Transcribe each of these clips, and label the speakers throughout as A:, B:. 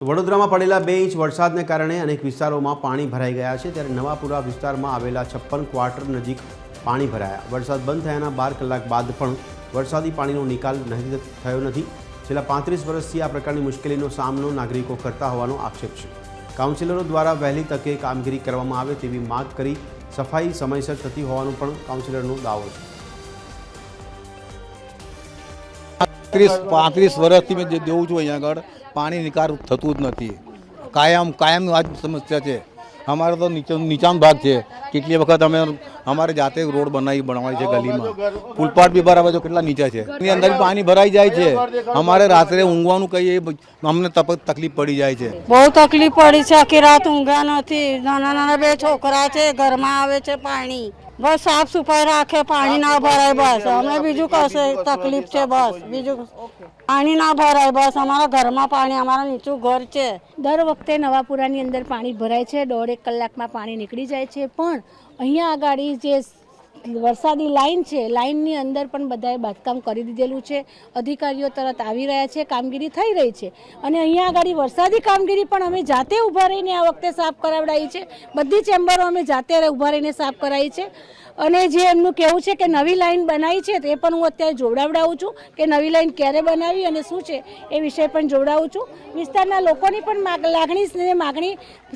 A: વડોદરામાં પડેલા 2 ઇંચ વરસાદને કારણે અનેક વિસ્તારોમાં પાણી ભરાઈ ગયા છે। ત્યારે નવાપુરા વિસ્તારમાં આવેલા 56 ક્વાર્ટર નજીક પાણી ભરાયા। વરસાદ બંધ થયાના 12 કલાક બાદ પણ વરસાદી પાણીનો નિકાલ થયો નથી। છેલ્લા 35 વર્ષથી આ પ્રકારની મુશ્કેલીનો સામનો નાગરિકો કરતા હોવાનો આક્ષેપ છે। કાઉન્સિલરો દ્વારા વહેલી તકે કામગીરી કરવામાં આવે તેવી માંગ કરી સફાઈ સમયસર થતી હોવાનો પણ કાઉન્સિલરનો દાવો છે।
B: 35 વર્ષથી મેં જે જોઉં છું અહીંયા આગળ પાણી નિકાલ થતું જ નથી। કાયમ આ સમસ્યા છે। અમારે તો નીચાનો ભાગ છે। કેટલી વખત અમે અમારે જાતે રોડ બનાવી છે ગલીમાં। ફૂલપાટ બી બરાબર જો કેટલા નીચે છે એની અંદર પાણી ભરાઈ જાય છે। અમારે રાત્રે ઊંઘવાનું કહીએ અમને તકલીફ પડી જાય છે।
C: બહુ તકલીફ પડી છે। આખી રાત ઊંઘ્યા નથી। નાના નાના 2 છોકરા છે, ઘરમાં આવે છે પાણી। બસ સાફ સફાઈ રાખે, પાણી ના ભરાય બસ। અમે બીજું કશે તકલીફ છે બસ, બીજું પાણી ના ભરાય બસ। અમારા ઘરમાં પાણી, અમારા નીચું ઘર છે।
D: દર વખતે નવાપુરાની અંદર પાણી ભરાય છે, 1.5 કલાકમાં પાણી નીકળી જાય છે। પણ અહીંયા આગળ જે વરસાદી લાઈન છે, લાઈનની અંદર પણ બધાએ બાંધકામ કરી દીધેલું છે। અધિકારીઓ તરત આવી રહ્યા છે, કામગીરી થઈ રહી છે। અને અહીંયા આગળ વરસાદી કામગીરી પણ અમે જાતે ઊભા રહીને આ વખતે સાફ કરાવડાવી છે। બધી ચેમ્બરો અમે જાતે ઊભા રહીને સાફ કરાવી છે। અને જે એમનું કહેવું છે કે નવી લાઈન બનાવી છે, તે પણ હું અત્યારે જોવડાવડાવું છું કે નવી લાઈન ક્યારે બનાવી અને શું છે એ વિષય પણ જોવડાવું છું। વિસ્તારના લોકોની પણ માગણી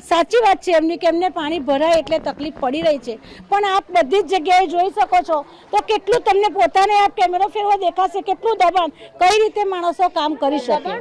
D: સાચી વાત છે એમની કે એમને પાણી ભરાય એટલે તકલીફ પડી રહી છે। પણ આપ બધી જ જગ્યાએ જોઈ શકો છો તો કેટલું તમને પોતાને આપ કેમેરો ફેરવા દેખાશે કેટલું દબાણ, કઈ રીતે માણસો કામ કરી શકે।